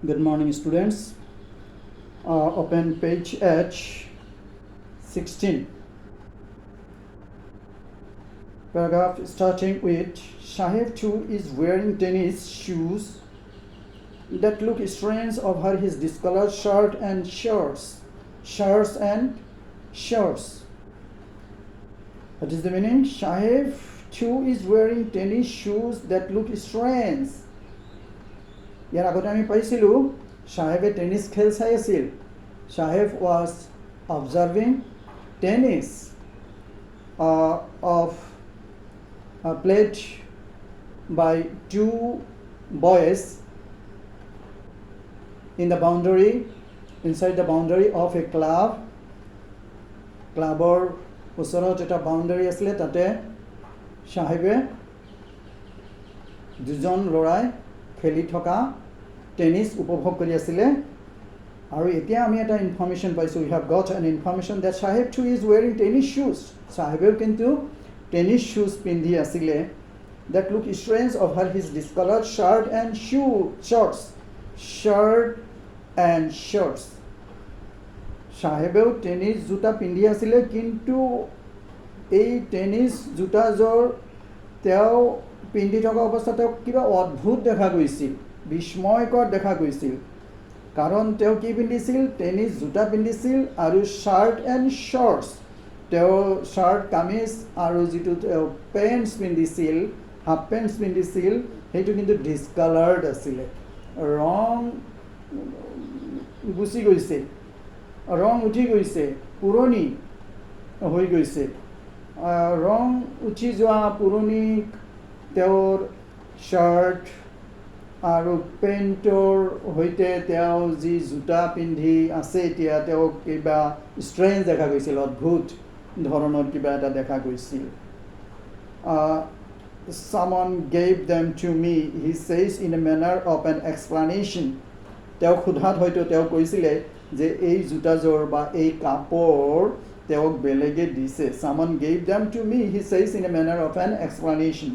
Good morning, students. Open page H 16. Paragraph starting with Shaheb too is wearing tennis shoes that look strange over his discolored shirt and shorts. Shirts and shorts. What is the meaning? Shaheb too is wearing tennis shoes that look strange. ইয়াৰ আগতে আমি পাইছিলোঁ Shahebe tennis খেল চাই আছিল. Shaheb was observing tennis played by two boys in the boundary, inside the boundary of a club. Clubৰ ওচৰত এটা boundary আছিলে, তাতে Shahebe দুজন ল'ৰাই খেলি থকা টেনিছ উপভোগ কৰি আছিলে। আৰু এতিয়া আমি এটা ইনফৰমেশ্যন পাইছোঁ, we have got an information that Shaheb too is wearing tennis shoes. Shahebও কিন্তু টেনিছ শ্বুজ পিন্ধি আছিলে that look strange over his discolored shirt and shorts. Shahebও টেনিছ জোতা পিন্ধি আছিলে, কিন্তু এই টেনিছ জোতাযোৰ তেওঁ পিন্ধি থকা অৱস্থাত তেওঁক কিবা অদ্ভুত দেখা গৈছিল, বিস্ময়কৰ দেখা গৈছিল। কাৰণ তেওঁ কি পিন্ধিছিল? টেনিছ জোতা পিন্ধিছিল আৰু শ্বাৰ্ট এণ্ড শ্বৰ্টছ। তেওঁ শ্বাৰ্ট কামিজ আৰু যিটো তেওঁ পেণ্টছ পিন্ধিছিল, হাফ পেণ্টছ পিন্ধিছিল, সেইটো কিন্তু ডিছকালাৰ্ড আছিলে। ৰং গুচি গৈছে, ৰং উঠি গৈছে, পুৰণি হৈ গৈছে। ৰং উঠি যোৱা পুৰণি তেওঁৰ শ্বাৰ্ট আৰু পেণ্টৰ সৈতে তেওঁ যি জোতা পিন্ধি আছে, এতিয়া তেওঁক কিবা ষ্ট্ৰেঞ্জ দেখা গৈছিল, অদ্ভুত ধৰণৰ কিবা এটা দেখা গৈছিল। Someone gave them to me, he says in a manner of an explanation. তেওঁক সোধাত হয়তো তেওঁ কৈছিলে যে এই জোতাযোৰ বা এই কাপোৰ তেওঁক বেলেগে দিছে। Someone gave them to me, he says in a manner of an explanation.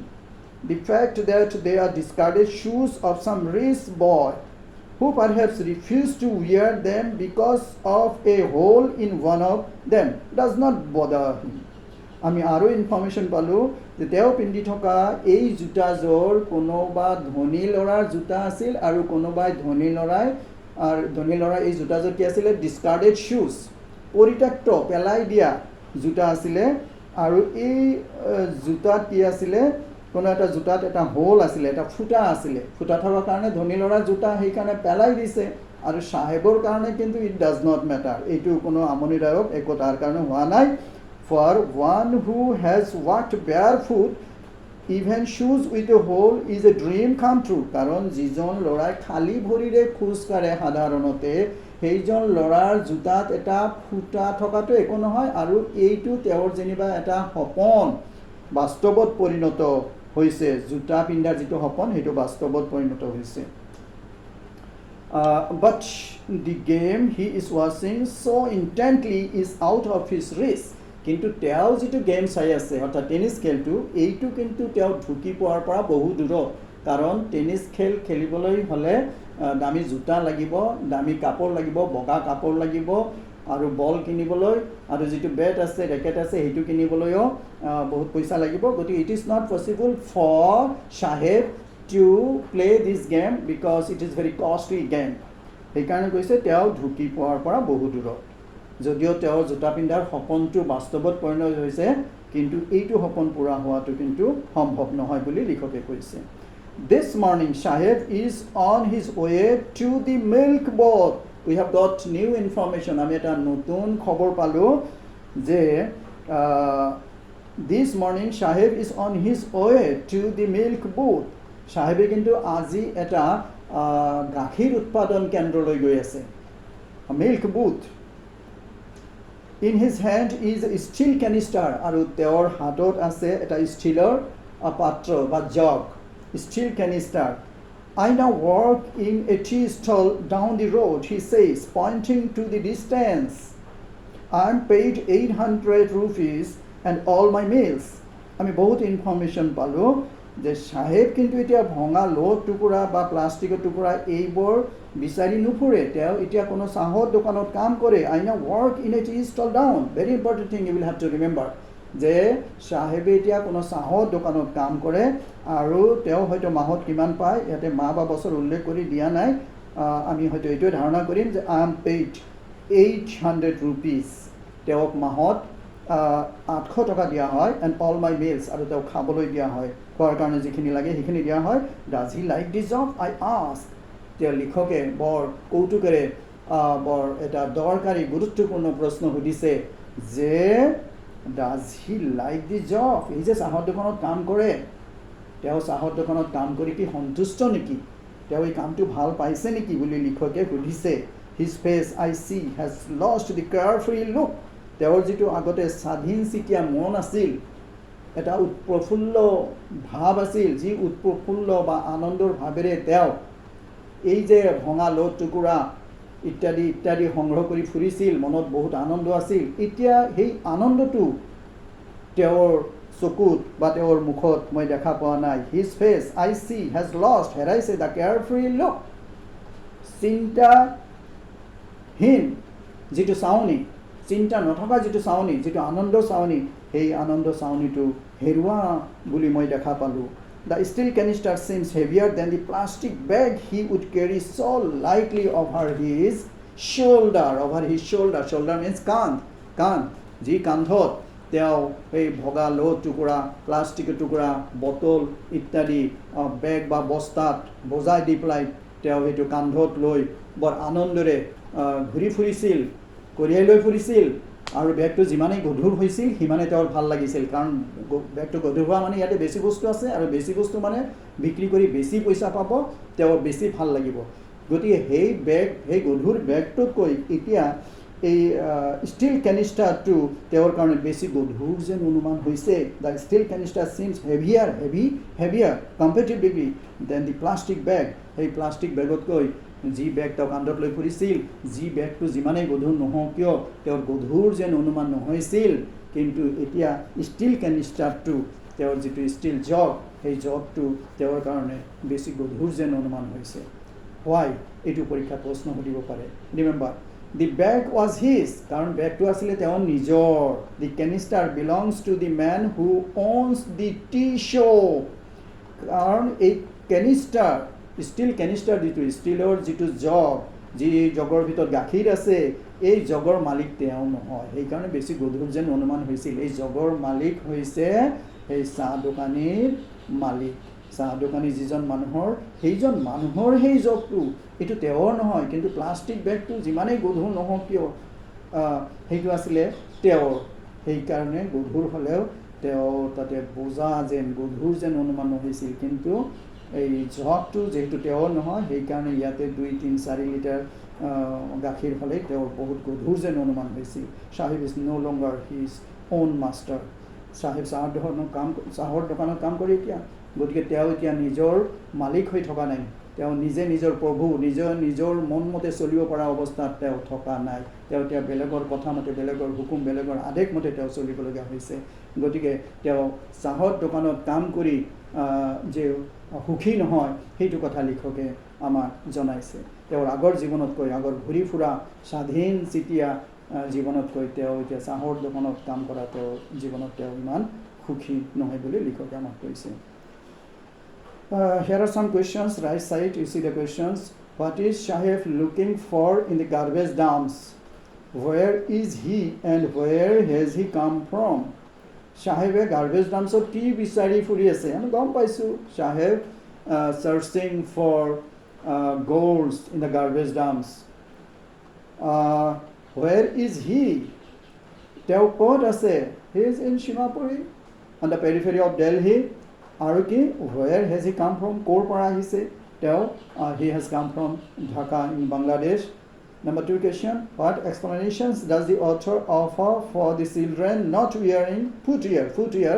The fact that they are discarded shoes of some rich boy who perhaps refused to wear them because of a hole in one of them does not bother him. আমি আৰু information পালোঁ যে তেওঁ পিন্ধি থকা এই জোতাযোৰ কোনোবা ধনী ল'ৰাৰ জোতা আছিল, আৰু কোনোবাই ধনী ল'ৰাই এই জোতাযোৰ কি আছিলে? ডিছকাৰ্ডেড শ্বুজ, পৰিত্যক্ত, পেলাই দিয়া জোতা আছিলে। আৰু এই জোতাত কি আছিলে? কোনো এটা জোতাত এটা হোল আছিলে, এটা ফুটা আছিলে। ফুটা থকাৰ কাৰণে ধনী ল'ৰাৰ জোতা সেইকাৰণে পেলাই দিছে, আৰু চাহেবৰ কাৰণে কিন্তু ইট ডাজ নট মেটাৰ, এইটো কোনো আমনিদায়ক একো তাৰ কাৰণে হোৱা নাই। For one who has walked barefoot, even shoes with a hole is a dream come true. কাৰণ যিজন ল'ৰাই খালী ভৰিৰে খোজ কাঢ়ে সাধাৰণতে, সেইজন ল'ৰাৰ জোতাত এটা ফুটা থকাটো একো নহয়, আৰু এইটো তেওঁৰ যেনিবা এটা সপোন বাস্তৱত পৰিণত হৈছে। জোতা পিন্ধাৰ যিটো সপোন, সেইটো বাস্তৱত পৰিণত হৈছে। But the game he is watching so intently is out of his reach. কিন্তু তেওঁ যিটো গেম চাই আছে, অৰ্থাৎ টেনিছ খেলটো, এইটো কিন্তু তেওঁ ঢুকি পোৱাৰ পৰা বহু দূৰত। কাৰণ টেনিছ খেল খেলিবলৈ হ'লে দামী জোতা লাগিব, দামী কাপোৰ লাগিব, বগা কাপোৰ লাগিব, আৰু বল কিনিবলৈ আৰু যিটো বেট আছে, ৰেকেট আছে, সেইটো কিনিবলৈও বহুত পইচা লাগিব। গতিকে it is not possible for Shaheb to play this game because it is very costly game. সেইকাৰণে কৈছে তেওঁ ঢুকি পোৱাৰ পৰা বহু দূৰত। যদিও তেওঁৰ জোতা পিন্ধাৰ সপোনটো বাস্তৱত পৰিণত হৈছে, কিন্তু এইটো সপোন পূৰা হোৱাটো কিন্তু সম্ভৱ নহয় বুলি লিখকে কৈছে। This morning Shaheb is on his way to the milk booth. We have got new information. আমি এটা নতুন খবৰ পালোঁ যে this morning Shaheb is on his way to the milk booth. Shahebe কিন্তু আজি এটা গাখীৰ উৎপাদন কেন্দ্ৰলৈ গৈ আছে, milk booth. In his hand is a steel canister, আৰু তেওঁৰ হাতত আছে এটা ষ্টীলৰ পাত্ৰ বা জগ, steel canister. I now work in a tea stall down the road, he says, pointing to the distance. I am paid 800 rupees and all my meals. আমি বহুত ইনফৰমেশ্যন পালোঁ যে সাহেব কিন্তু এতিয়া ভঙা লোহ টুকুৰা বা প্লাষ্টিকৰ টুকুৰা এইবোৰ বিচাৰি নুফুৰে তেওঁ এতিয়া কোনো চাহৰ দোকানত কাম কৰে I know work in a tea stall down very important thing you will have to remember যে সাহেবে এতিয়া কোনো চাহৰ দোকানত কাম কৰে আৰু তেওঁ হয়তো মাহত কিমান পায় ইয়াতে মাহ বা বছৰ উল্লেখ কৰি দিয়া নাই আমি হয়তো এইটোৱে ধাৰণা কৰিম যে আই এম পেইড 800 rupees তেওঁক মাহত 800 টকা দিয়া হয় এণ্ড অল মাই মিলছ আৰু তেওঁক খাবলৈ দিয়া হয় খোৱাৰ কাৰণে যিখিনি লাগে সেইখিনি দিয়া হয় does he like this job I ask তেওঁ লিখকে বৰ কৌতুকেৰে বৰ এটা দৰকাৰী গুৰুত্বপূৰ্ণ প্ৰশ্ন সুধিছে যে does he like this job এই যে চাহৰ দোকানত কাম কৰে তেওঁ চাহৰ দোকানত কাম কৰি কি সন্তুষ্ট নেকি তেওঁ এই কামটো ভাল পাইছে নেকি বুলি লিখকে সুধিছে His face, I see, has lost the carefree look. তেওঁৰ যিটো আগতে স্বাধীন চিতিয়া মন আছিল এটা উৎপ্ৰফুল্ল ভাৱ আছিল যি উৎপ্ৰফুল্ল বা আনন্দৰ ভাৱেৰে তেওঁ এই যে ভঙা লোহ টুকুৰা ইত্যাদি ইত্যাদি সংগ্ৰহ কৰি ফুৰিছিল মনত বহুত আনন্দ আছিল এতিয়া সেই আনন্দটো তেওঁৰ চকুত বা তেওঁৰ মুখত মই দেখা পোৱা নাই His face, I see, has lost, হেৰাইছে the carefree look. চিন্তাহীন যিটো চাউনি চিন্তা নথকা যিটো চাউনি যিটো আনন্দ চাউনি সেই আনন্দ চাউনিটো হেৰুৱা বুলি মই দেখা পালোঁ The steel canister seems heavier than the plastic bag he would carry so lightly over his shoulder. Shoulder means কান্ধ যি কান্ধত তেওঁ এই ভগা লোহ টুকুৰা প্লাষ্টিকৰ টুকুৰা বটল ইত্যাদি বেগ বা বস্তাত বজাই দি পেলাই তেওঁ সেইটো কান্ধত লৈ বৰ আনন্দৰে ঘূৰি ফুৰিছিল কঢ়িয়াই লৈ ফুৰিছিল আৰু বেগটো যিমানেই গধুৰ হৈছিল সিমানেই তেওঁৰ ভাল লাগিছিল কাৰণ বেগটো গধুৰ হোৱা মানে ইয়াতে বেছি বস্তু আছে আৰু বেছি বস্তু মানে বিক্ৰী কৰি বেছি পইচা পাব তেওঁৰ বেছি ভাল লাগিব গতিকে সেই গধুৰ বেগটোতকৈ এতিয়া এই ষ্টিল কেনিষ্টাৰটো তেওঁৰ কাৰণে বেছি গধুৰ যেন অনুমান হৈছে the steel canister seems heavier comparatively than the plastic bag সেই প্লাষ্টিক বেগতকৈ যি বেগ তেওঁ কান্ধত লৈ ফুৰিছিল যি বেগটো যিমানেই গধুৰ নহওক কিয় তেওঁৰ গধুৰ যেন অনুমান নহৈছিল কিন্তু এতিয়া ষ্টিল কেনিষ্টাৰটো তেওঁৰ যিটো ষ্টিল জগ সেই জগটো তেওঁৰ কাৰণে বেছি গধুৰ যেন অনুমান হৈছে হোৱাই এইটো পৰীক্ষাত প্ৰশ্ন সুধিব পাৰে remember The bag was his, কাৰণ বেগটো আছিলে তেওঁৰ নিজৰ The canister belongs to the man who owns the tea shop কাৰণ এই কেনিষ্টাৰ ষ্টিল কেনিষ্টাৰ যিটো ষ্টিলৰ যিটো জগ যি জগৰ ভিতৰত গাখীৰ আছে এই জগৰ মালিক তেওঁ নহয় সেইকাৰণে বেছি গধুৰ যেন অনুমান হৈছিল এই জগৰ মালিক হৈছে এই চাহ দোকানীৰ মালিক চাহ দোকানী যিজন মানুহৰ সেইজন মানুহৰ সেই জগটো এইটো তেওঁৰ নহয় কিন্তু প্লাষ্টিক বেগটো যিমানেই গধুৰ নহওক কিয় সেইটো আছিলে তেওঁৰ সেইকাৰণে গধুৰ হ'লেও তেওঁ তাতে বোজা যেন গধুৰ যেন অনুমান হৈছিল কিন্তু এই জগটো যিহেতু তেওঁৰ নহয় সেইকাৰণে ইয়াতে 2-3-4 লিটাৰ গাখীৰ হ'লে তেওঁৰ বহুত গধুৰ যেন অনুমান হৈছিল Saheb is no longer his own master Saheb চাহৰ দোকানত কাম কৰি এতিয়া গতিকে তেওঁ এতিয়া নিজৰ মালিক হৈ থকা নাই তেওঁ নিজে নিজৰ প্ৰভু নিজৰ মন মতে চলিব পৰা অৱস্থাত তেওঁ থকা নাই তেওঁ এতিয়া বেলেগৰ কথা মতে বেলেগৰ হুকুম বেলেগৰ আদেশ মতে তেওঁ চলিবলগীয়া হৈছে গতিকে তেওঁ চাহৰ দোকানত কাম কৰি যে সুখী নহয় সেইটো কথা লিখকে আমাক জনাইছে তেওঁৰ আগৰ জীৱনতকৈ আগৰ ঘূৰি ফুৰা স্বাধীন চিতিয়া জীৱনতকৈ তেওঁ এতিয়া চাহৰ দোকানত কাম কৰা তেওঁৰ জীৱনত তেওঁ ইমান সুখী নহয় বুলি লিখকে আমাক কৈছে Here are some questions. Right side, you see the questions. What is Shahef looking for in the garbage dumps? Where is he and where has he come from? Shahef garbage dumps or ki bisari furi ase. Ami gom paisu. Shahef searching for goals in the garbage dumps. Where is he? Teo kot ase. He is in Shimapuri on the periphery of Delhi. আৰু কি where has he come from ক'ৰ পৰা আহিছে তেওঁ he has come from Dhaka in Bangladesh number 2 question what explanations does the author offer for the children not wearing footwear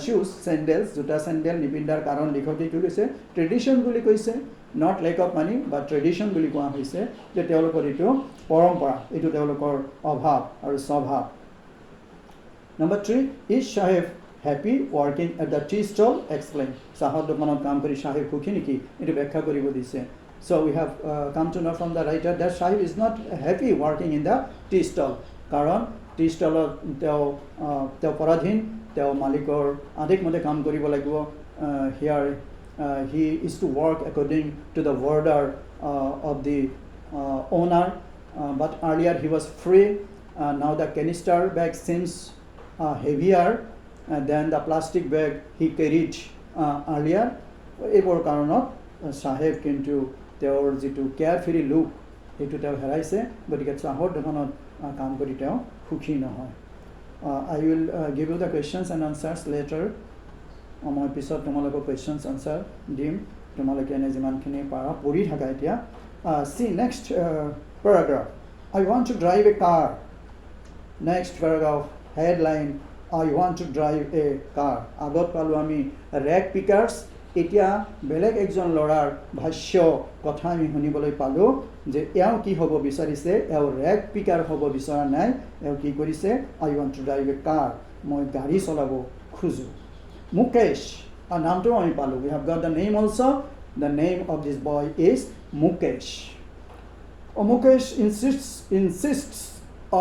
shoes sandals জোতা sandal নিপিন্ধাৰ কাৰণ লিখকে কি কৈছে ট্ৰেডিশ্যন বুলি কৈছে not lack of money but tradition বুলি কোৱা হৈছে যে তেওঁলোকৰ এইটো পৰম্পৰা এইটো তেওঁলোকৰ অভাৱ আৰু স্বভাৱ number 3 is Shahef happy working at the tea stall? Explain. চাহৰ দোকানত কাম কৰি সাহেব সুখী নেকি এইটো ব্যাখ্যা কৰিব দিছে so we have come to know from the writer that Sahib is not happy working in the tea stall কাৰণ tea stallত তেওঁ পৰাধীন তেওঁ মালিকৰ আদেশমতে কাম কৰিব লাগিব here he is to work according to the order of the owner but earlier he was free now the canister bag seems heavier than the plastic bag he carried earlier এইবোৰ কাৰণত সাহেব কিন্তু তেওঁৰ যিটো কেয়াৰফ্ৰী লুক সেইটো তেওঁ হেৰাইছে গতিকে চাহৰ দোকানত কাম কৰি তেওঁ সুখী নহয় I will give you the questions and answers later মই পিছত তোমালোকক questions answer দিম তোমালোকে এনে যিমানখিনি পাৰা পঢ়ি থাকা এতিয়া see next paragraph I want to drive a car next paragraph headline I want to drive a car আগত পালো আমি ৰেক পিকাৰ্ছ এতিয়া বেলেগ একজন লৰাৰ ভাষ্য কথা আমি শুনিবলৈ পালো যে এও কি হ'ব বিচাৰিছে এও ৰেক পিকাৰ হ'ব বিচৰা নাই এও কি কৰিছে I want to drive a car মই গাড়ী চলাব খুজো মুকেশ নামটো আমি পালো we have got the name also the name of this boy is Mukesh Mukesh insists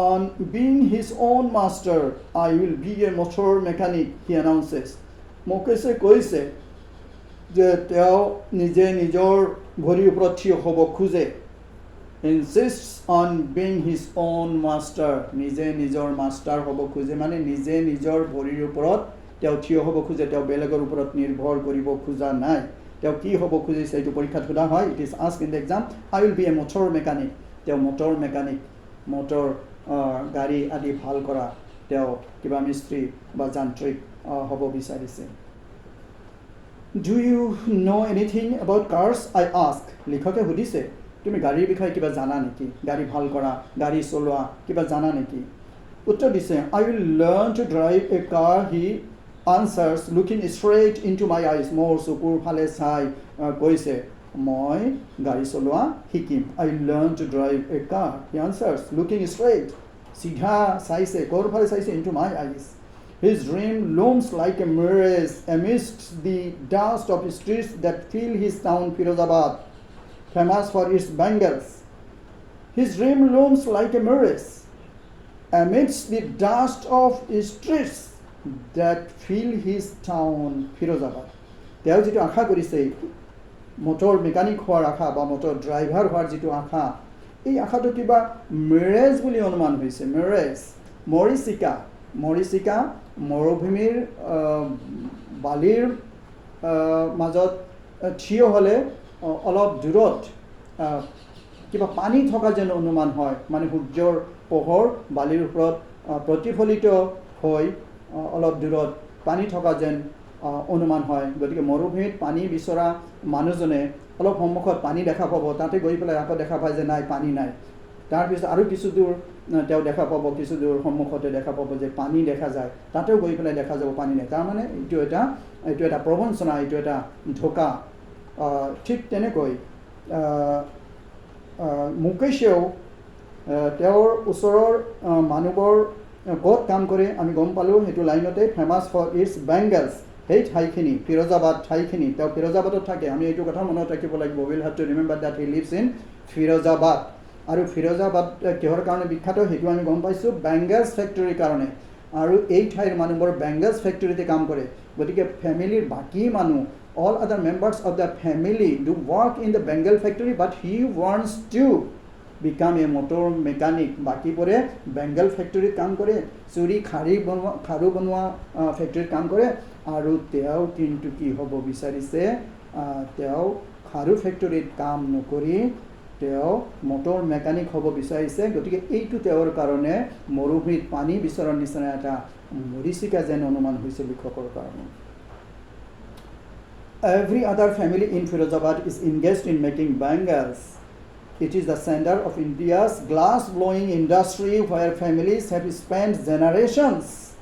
on being his own master I will be a motor mechanic he announces Mukesh কৈছে যে তেওঁ নিজে নিজৰ ভৰিৰ ওপৰত থিয় হ'ব খোজে insists on being his own master নিজে নিজৰ মাষ্টাৰ হ'ব খোজে মানে নিজে নিজৰ ভৰিৰ ওপৰত তেওঁ থিয় হ'ব খোজে তেওঁ বেলেগৰ ওপৰত নিৰ্ভৰ কৰিব খোজা নাই তেওঁ কি হ'ব খুজিছে এইটো পৰীক্ষাত সোধা হয় it is asked in the exam I will be a motor mechanic তেওঁ মটৰ মেকানিক মটৰ গাড়ী আদি ভাল কৰা তেওঁ কিবা মিস্ত্ৰী বা যান্ত্ৰিক হ'ব বিচাৰিছে Do you know anything about cars? I ask. লিখকে সুধিছে তুমি গাড়ীৰ বিষয়ে কিবা জানা নেকি গাড়ী ভাল কৰা গাড়ী চলোৱা কিবা জানা নেকি উত্তৰ দিছে I will learn to drive a car he answers looking straight into my eyes মোৰ চকুৰ ফালে চাই কৈছে মই গাড়ী চলোৱা শিকিম I will learn to drive a car he answers looking straight সিধা চাইছে ক'ৰ ফালে চাইছে into my eyes His dream looms like a mirage amidst the dust of streets that fill his town Firozabad, famous for its bangles. His dream looms like a mirage amidst the dust of streets that fill his town Firozabad. তেওঁ যিটো আশা কৰিছে motor mechanic হোৱাৰ আশা বা motor driver হোৱাৰ যিটো আশা এই আশাটো কিবা মিৰেজ বুলি অনুমান হৈছে মিৰেজ মৰিচিকা মৰুভূমিৰ বালিৰ মাজত থিয় হ'লে অলপ দূৰত কিবা পানী থকা যেন অনুমান হয় মানে সূৰ্যৰ পোহৰ বালিৰ ওপৰত প্ৰতিফলিত হৈ অলপ দূৰত পানী থকা যেন অনুমান হয় গতিকে মৰুভূমিত পানী বিচৰা মানুহজনে অলপ সন্মুখত পানী দেখা পাব তাতে গৈ পেলাই আকৌ দেখা পায় যে নাই পানী নাই তাৰপিছত আৰু কিছু দূৰ তেওঁ দেখা পাব কিছু দূৰ সন্মুখতে দেখা পাব যে পানী দেখা যায় তাতেও গৈ পেলাই দেখা যাব পানী নাই তাৰমানে এইটো এটা প্ৰবঞ্চনা এইটো এটা ধোকা ঠিক তেনেকৈ মুকেশেও তেওঁৰ ওচৰৰ মানুহবোৰ ক'ত কাম কৰে আমি গম পালোঁ সেইটো লাইনতে ফেমাছ ফৰ ইটছ বেংগলছ সেই ঠাইখিনি ফিৰোজাবাদ ঠাইখিনি তেওঁ ফিৰোজাবাদত থাকে আমি এইটো কথা মনত ৰাখিব লাগিব will have to remember that he leaves in Firozabad আৰু ফিৰোজাবাদ কিহৰ কাৰণে বিখ্যাত সেইটো আমি গম পাইছোঁ বেংগলছ ফেক্টৰীৰ কাৰণে আৰু এই ঠাইৰ মানুহবোৰ বেংগলছ ফেক্টৰীতে কাম কৰে গতিকে ফেমিলিৰ বাকী মানুহ all other members of the family do work in the Bengal factory but he wants to become a motor mechanic বাকীবোৰে Bengal ফেক্টৰীত কাম কৰে চুৰি খাৰু বনোৱা ফেক্টৰীত কাম কৰে আৰু তেওঁ কিন্তু কি হ'ব বিচাৰিছে তেওঁ খাৰু ফেক্টৰীত কাম নকৰি তেওঁ মটৰ মেকানিক হ'ব বিচাৰিছে গতিকে এইটো তেওঁৰ কাৰণে মৰুভূমিত পানী বিচৰাৰ নিচিনা এটা মৰিচিকা যেন অনুমান হৈছে লিখকৰ কাৰণে Every other family in Firozabad is engaged in making bangles. It is the center of India's glass-blowing industry where families have spent generations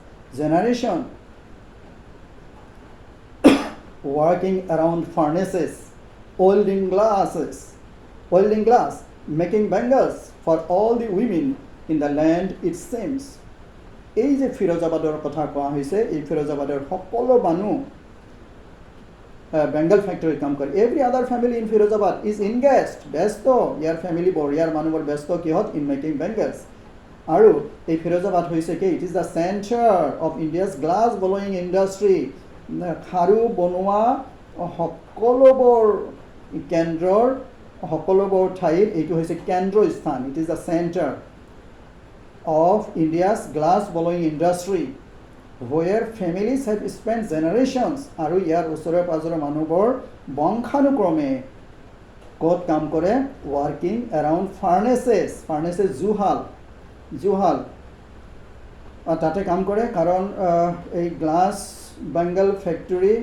working around furnaces, welding glass, making bangles for all the women in the land it seems. এই যে ফিৰোজাবাদৰ কথা কোৱা হৈছে, এই ফিৰোজাবাদৰ সকলো মানুহ বেংগল ফেক্টৰীত কাম কৰে। Every other family in Firozabad is engaged, ব্যস্ত, ইয়াৰ ফেমিলিবোৰ, ইয়াৰ মানুহবোৰ ব্যস্ত কিহত? In making bangles. আৰু এই ফিৰোজাবাদ হৈছে কি? It is the centre of India's glass blowing industry. খাৰু বনোৱা সকলোবোৰ কেন্দ্ৰৰ, সকলোবোৰ ঠাইৰ এইটো হৈছে কেন্দ্ৰস্থান। It is the centre of India's glass blowing industry, where families have spent generations, আৰু ইয়াৰ ওচৰে পাজৰে মানুহবোৰ বংশানুক্ৰমে ক'ত কাম কৰে? working around furnaces, জুহাল তাতে কাম কৰে। কাৰণ এই গ্লাছ বেংগল ফেক্টৰী,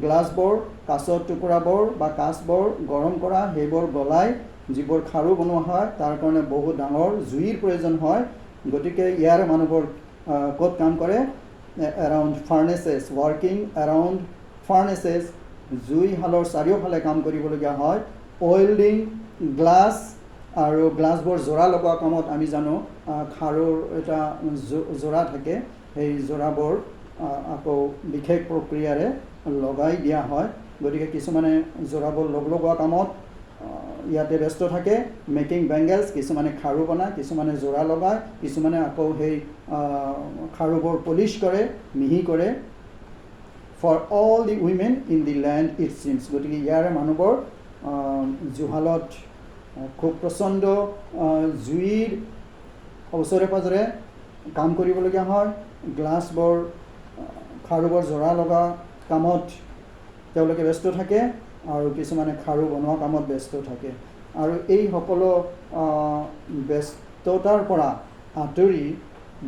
গ্লাছবোৰ, কাঁচৰ টুকুৰাবোৰ বা কাঁচবোৰ গৰম কৰা, সেইবোৰ গলাই যিবোৰ খাৰু বনোৱা হয় তাৰ কাৰণে বহুত ডাঙৰ জুইৰ প্ৰয়োজন হয়। গতিকে ইয়াৰ মানুহবোৰ ক'ত কাম কৰে? এৰাউণ্ড ফাৰ্নেচেছ, ৱৰ্কিং এৰাউণ্ড ফাৰ্নেচেছ, জুইশালৰ চাৰিওফালে কাম কৰিবলগীয়া হয়। অইলিং গ্লাছ, আৰু গ্লাছবোৰ জোৰা লগোৱা কামত আমি জানো খাৰুৰ এটা জোৰা থাকে, সেই জোৰাবোৰ আকৌ বিশেষ প্ৰক্ৰিয়াৰে লগাই দিয়া হয়। গতিকে কিছুমানে জোৰাবোৰ লগোৱা কামত ইয়াতে ব্যস্ত থাকে, মেকিং বেংগলছ। কিছুমানে খাৰু বনায়, কিছুমানে জোৰা লগায়, কিছুমানে আকৌ সেই খাৰুবোৰ পলিচ কৰে, মিহি কৰে। For all the women in the land it seems. গতিকে ইয়াৰে মানুহবোৰ জুহালত খুব প্ৰচণ্ড জুইৰ ওচৰে পাজৰে কাম কৰিবলগীয়া হয়। গ্লাছবোৰ, খাৰুবোৰ জোৰা লগা কামত তেওঁলোকে ব্যস্ত থাকে, আৰু কিছুমানে খাৰু বনোৱা কামত ব্যস্ত থাকে। আৰু এই সকলো ব্যস্ততাৰ পৰা আঁতৰি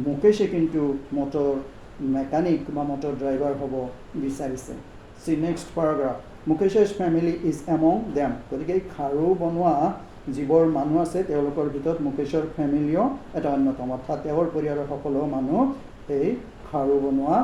মুকেশে কিন্তু মটৰ মেকানিক বা মটৰ ড্ৰাইভাৰ হ'ব বিচাৰিছে। See next paragraph, Mukesh's family is among them. গতিকে খাৰু বনোৱা যিবোৰ মানুহ আছে তেওঁলোকৰ ভিতৰত মুকেশৰ ফেমিলিও এটা অন্যতম, অৰ্থাৎ তেওঁৰ পৰিয়ালৰ সকলো মানুহ এই খাৰু বনোৱা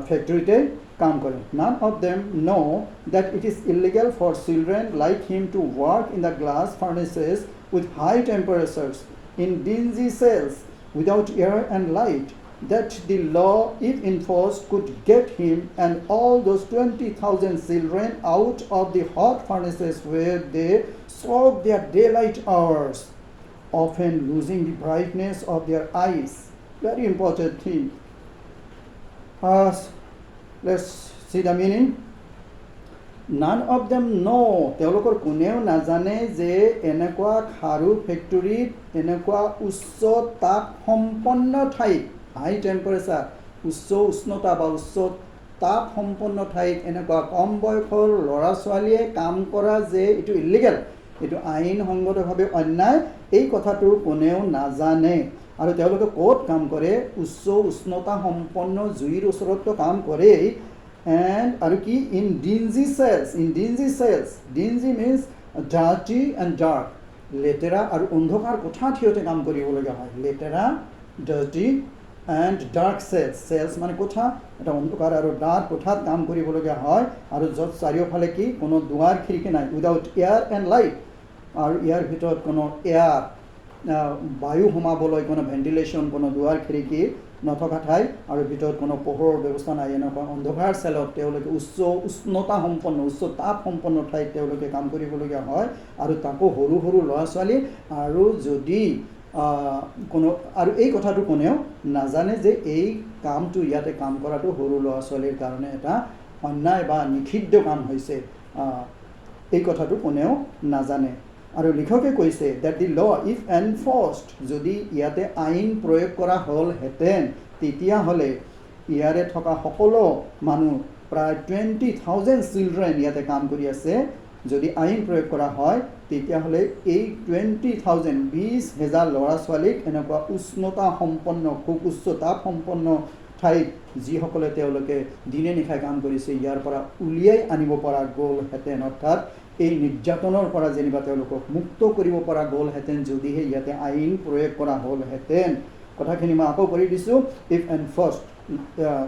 ফেক্টৰীতে কাম কৰে। None of them know that it is illegal for children like him to work in the glass furnaces with high temperatures in dingy cells without air and light, that the law, if enforced, could get him and all those 20,000 children out of the hot furnaces where they slog their daylight hours, often losing the brightness of their eyes. Very important thing. Let's see the meaning. None of them know, তেওঁলোকৰ কোনেও নাজানে যে এনেকুৱা খাৰু ফেক্টৰীত, এনেকুৱা উচ্চ তাপ সম্পন্ন ঠাইত, হাই টেম্পাৰেচাৰ, উচ্চ উষ্ণতা বা উচ্চ তাপ সম্পন্ন ঠাইত এনেকুৱা কম বয়সৰ ল'ৰা ছোৱালীয়ে কাম কৰা যে এইটো ইলিগেল, এইটো আইনসংগতভাৱে অন্যায়, এই কথাটো কোনেও নাজানে। আৰু তেওঁলোকে ক'ত কাম কৰে? উচ্চ উষ্ণতা সম্পন্ন জুইৰ ওচৰততো কাম কৰেই। এণ্ড আৰু কি? In dingy cells, dingy means dirty and dark, লেতেৰা আৰু অন্ধকাৰ কোঠাত সিহঁতে কাম কৰিবলগীয়া হয়। লেতেৰা, ডাৰ্টি এণ্ড ডাৰ্ক চেলছ মানে কোঠা, এটা অন্ধকাৰ আৰু ডাৰ্ক কোঠাত কাম কৰিবলগীয়া হয়। আৰু য'ত চাৰিওফালে কি? কোনো দুৱাৰ খিৰিকী নাই, উইদাউট এয়াৰ এণ্ড লাইট, আৰু ইয়াৰ ভিতৰত কোনো এয়াৰ, বায়ু সোমাবলৈ কোনো ভেণ্টিলেশ্যন, কোনো দুৱাৰ খিৰিকী নথকা ঠাই, আৰু ভিতৰত কোনো পোহৰৰ ব্যৱস্থা নাই। এনেকুৱা অন্ধকাৰ চেলত তেওঁলোকে উচ্চ উষ্ণতা সম্পন্ন, উচ্চ তাপ সম্পন্ন ঠাইত তেওঁলোকে কাম কৰিবলগীয়া হয়। আৰু তাকো সৰু সৰু ল'ৰা ছোৱালী। আৰু যদি কোনো, আৰু এই কথাটো কোনেও নাজানে যে এই কামটো, ইয়াতে কাম কৰাটো সৰু ল'ৰা ছোৱালীৰ কাৰণে এটা অন্যায় বা নিষিদ্ধ কাম হৈছে, এই কথাটো কোনেও নাজানে। আৰু লিখকে কৈছে that the law if enforced, যদি ইয়াতে আইন প্ৰয়োগ কৰা হ'লহেঁতেন তেতিয়াহ'লে ইয়াৰে থকা সকলো মানুহ, প্ৰায় 20,000 চিলড্ৰেন ইয়াতে কাম কৰি আছে, যদি আইন প্ৰয়োগ কৰা হয় তেতিয়াহ'লে এই 20,000, 20,000 ল'ৰা ছোৱালীক এনেকুৱা উষ্ণতা সম্পন্ন, খুব উচ্চ তাপ সম্পন্ন ঠাইত যিসকলে তেওঁলোকে দিনে নিশাই কাম কৰিছে ইয়াৰ পৰা উলিয়াই আনিব পৰা গ'লহেঁতেন, অৰ্থাৎ এই নিৰ্যাতনৰ পৰা যেনিবা তেওঁলোকক মুক্ত কৰিব পৰা গ'লহেঁতেন যদিহে ইয়াতে আইন প্ৰয়োগ কৰা হ'লহেঁতেন। কথাখিনি মই আকৌ কৰি দিছোঁ। If enforced,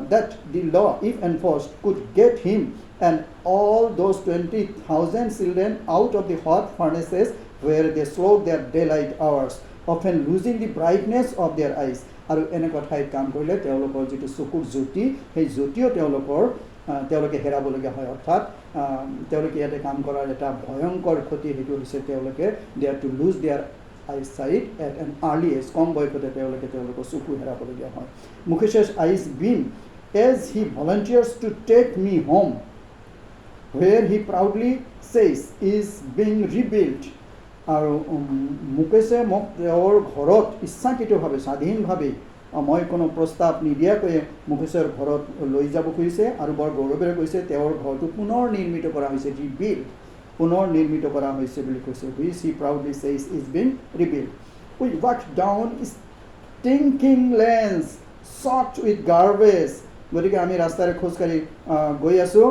that the law if enforced could get him and all those 20,000 children out of the hot furnaces where they slog their daylight hours, often losing the brightness of their eyes. আৰু এনেকুৱা ঠাইত কাম কৰিলে তেওঁলোকৰ যিটো চকুৰ জ্যোতি সেই জ্যোতিও তেওঁলোকে হেৰাবলগীয়া হয় অৰ্থাৎ তেওঁলোকে ইয়াতে কাম কৰাৰ এটা ভয়ংকৰ ক্ষতি সেইটো হৈছে তেওঁলোকে they are to lose their eyesight at an early age কম বয়সতে তেওঁলোকৰ চকু হেৰাবলগীয়া হয় মুকেশৰ eyes beam as he volunteers to take me home where he proudly says is being rebuilt আৰু মুকেশে মোক তেওঁৰ ঘৰত ইচ্ছাকৃতভাৱে স্বাধীনভাৱে মই কোনো প্ৰস্তাৱ নিদিয়াকৈ মুকেশৰ ঘৰত লৈ যাব খুজিছে আৰু বৰ গৌৰৱেৰে কৈছে তেওঁৰ ঘৰটো পুনৰ নিৰ্মিত কৰা হৈছে ৰিবিল্ড পুনৰ নিৰ্মিত কৰা হৈছে বুলি কৈছে which he proudly says is being rebuilt we walked down stinking lanes soaked with garbage গতিকে আমি ৰাস্তাৰে খোজকাঢ়ি গৈ আছোঁ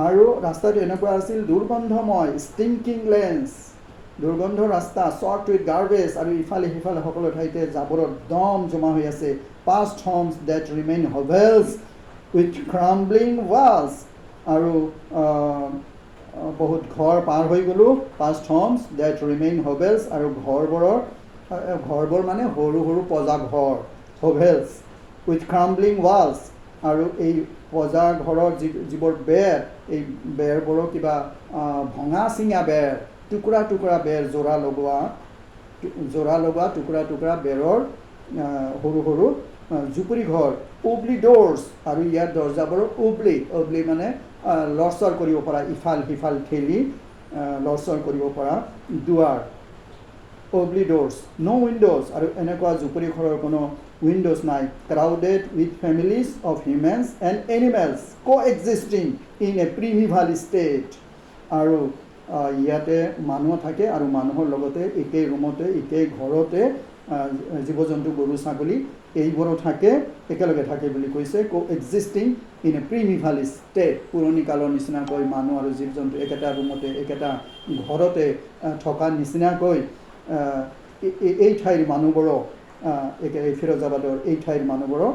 আৰু ৰাস্তাটো এনেকুৱা আছিল দুৰ্গন্ধময় ষ্টিংকিং লেন্স দুৰ্গন্ধ ৰাস্তা soaked with garbage আৰু ইফালে সিফালে সকলো ঠাইতে জাবৰৰ দম জমা হৈ আছে past homes that remain hovels with crumbling walls আৰু বহুত ঘৰ পাৰ হৈ গ'লোঁ past homes that remain hovels আৰু ঘৰবোৰ মানে সৰু সৰু পজা ঘৰ hovels with crumbling walls আৰু এই পজা ঘৰৰ যিবোৰ বেৰ এই বেৰবোৰৰ কিবা ভঙা চিঙা বেৰ টুকুৰা টুকুৰা বেৰ জোৰা লগোৱা টুকুৰা বেৰৰ সৰু সৰু জুপুৰি ঘৰ উবলি ডোৰ্ছ আৰু ইয়াৰ দৰ্জাবোৰ উবলি মানে লৰচৰ কৰিব পৰা ইফাল সিফাল ঠেলি লৰচৰ কৰিব পৰা দুৱাৰ উবলি ডোৰ্ছ নো উইণ্ডোজ আৰু এনেকুৱা জুপুৰি ঘৰৰ কোনো উইণ্ডোজ নাই crowded with families of humans and animals coexisting in a primeval state আৰু ইয়াতে মানুহ থাকে আৰু মানুহৰ লগতে একেই ৰুমতে একেই ঘৰতে জীৱ জন্তু গৰু ছাগলী এইবোৰো একেলগে থাকে বুলি কৈছে কোএক্সিষ্টিং ইন এ প্ৰিমিভাল ষ্টেট পুৰণি কালৰ নিচিনাকৈ মানুহ আৰু জীৱ জন্তু একেটা ৰুমতে একেটা ঘৰতে থকা নিচিনাকৈ এই ঠাইৰ মানুহবোৰক এই ফিৰোজাবাদৰ এই ঠাইৰ মানুহবোৰক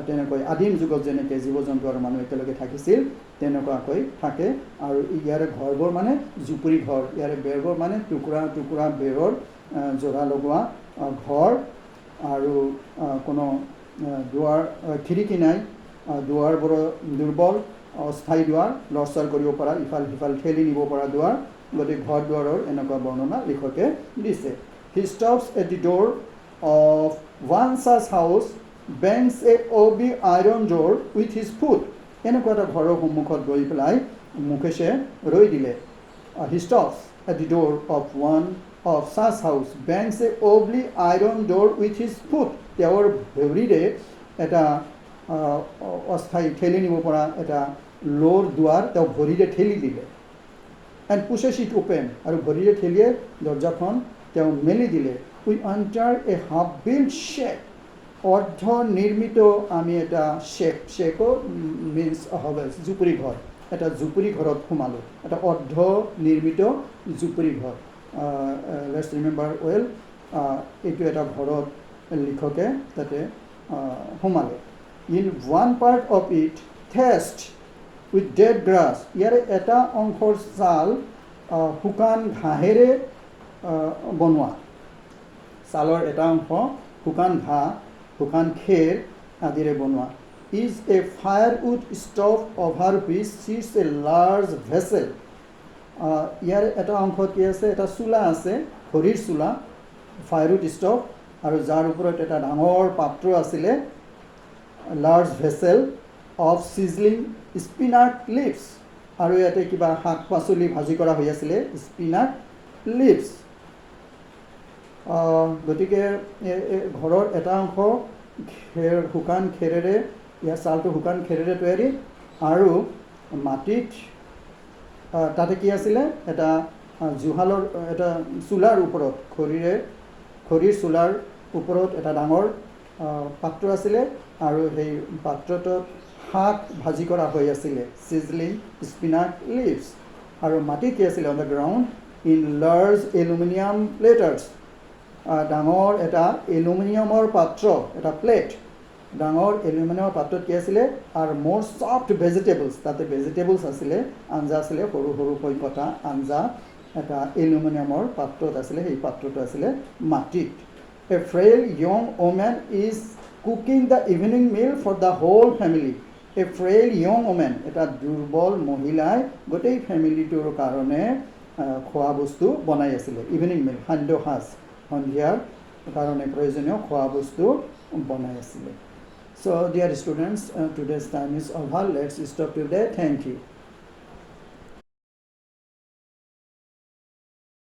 তেনেকৈ আদিম যুগত যেনেকৈ জীৱ জন্তু আৰু মানুহ একেলগে থাকিছিল তেনেকুৱাকৈ থাকে আৰু ইয়াৰে ঘৰবোৰ মানে জুপুৰি ঘৰ ইয়াৰে বেৰবোৰ মানে টুকুৰা বেৰৰ জোৰা লগোৱা ঘৰ আৰু কোনো দুৱাৰ খিৰিকী নাই দুৱাৰবোৰ দুৰ্বল অস্থায়ী দুৱাৰ লৰচৰ কৰিব পৰা ইফাল সিফাল ঠেলি নিব পৰা দুৱাৰ গতিকে ঘৰ দুৱাৰৰ এনেকুৱা বৰ্ণনা লিখকে দিছে He stops at the door of one such house bangs a obi iron door with his foot এনেকুৱা এটা ঘৰৰ সন্মুখত গৈ পেলাই মুকেশে ৰৈ দিলে He stops at the door of one of such house bangs a obi iron door with his foot তেওঁৰ ভৰিৰে এটা অস্থায়ী ঠেলি নিব পৰা এটা লোৰ দুৱাৰ তেওঁ ভৰিৰে ঠেলি দিলে and pushes it open আৰু ভৰিৰে ঠেলিয়ে দৰ্জাখন তেওঁ মেলি দিলে We enter a half-built shack অৰ্ধ নিৰ্মিত আমি এটা শেকো মিন্স hovels জুপুৰি ঘৰ এটা জুপুৰি ঘৰত সোমালোঁ এটা অৰ্ধ নিৰ্মিত জুপুৰি ঘৰ লেটছ ৰিমেম্বাৰ ৱেল এইটো এটা ঘৰত লিখকে তাতে সোমালে In one part of it thatched with dead grass ইয়াৰে এটা অংশৰ ছাল শুকান ঘাঁহেৰে বনোৱা ছালৰ এটা অংশ শুকান ঘাঁহ শুকান খেৰ আদিৰে বনোৱা is a firewood stove over which sits a large vessel ইয়াৰ এটা অংশত কি আছে এটা চুলা আছে খৰিৰ চুলা firewood stove আৰু যাৰ ওপৰত এটা ডাঙৰ পাত্ৰ আছিলে large vessel of sizzling spinach leaves আৰু ইয়াতে কিবা শাক পাচলি ভাজি কৰা হৈ আছিলে spinach leaves গতিকে ঘৰৰ এটা অংশ শুকান খেৰেৰে ইয়াৰ ছালটো শুকান খেৰেৰে তৈয়াৰী আৰু মাটিত তাতে কি আছিলে এটা জুহালৰ এটা চুলাৰ ওপৰত খৰিৰ চুলাৰ ওপৰত এটা ডাঙৰ পাত্ৰ আছিলে আৰু সেই পাত্ৰটোত শাক ভাজি কৰা হৈ আছিলে sizzling spinach leaves আৰু মাটি কি আছিলে on the ground in large aluminum platters ডাঙৰ এটা এলুমিনিয়ামৰ পাত্ৰ এটা প্লেট ডাঙৰ এলুমিনিয়ামৰ পাত্ৰত কি আছিলে আৰু মোৰ সফট ভেজিটেবলছ তাতে ভেজিটেবলছ আছিলে আঞ্জা আছিলে সৰু সৰুকৈ কটা আঞ্জা এটা এলুমিনিয়ামৰ পাত্ৰত আছিলে সেই পাত্ৰটো আছিলে মাটিত A frail young woman is cooking the evening meal for the whole family. A frail young woman, এটা দুৰ্বল মহিলাই গোটেই ফেমিলিটোৰ কাৰণে খোৱা বস্তু বনাই আছিলে ইভিনিং মিল খাদ্য সাজ সন্ধিয়াৰ কাৰণে প্ৰয়োজনীয় খোৱা বস্তু বনাই আছিলে. So dear students, today's time is over. Let's stop today. Thank you.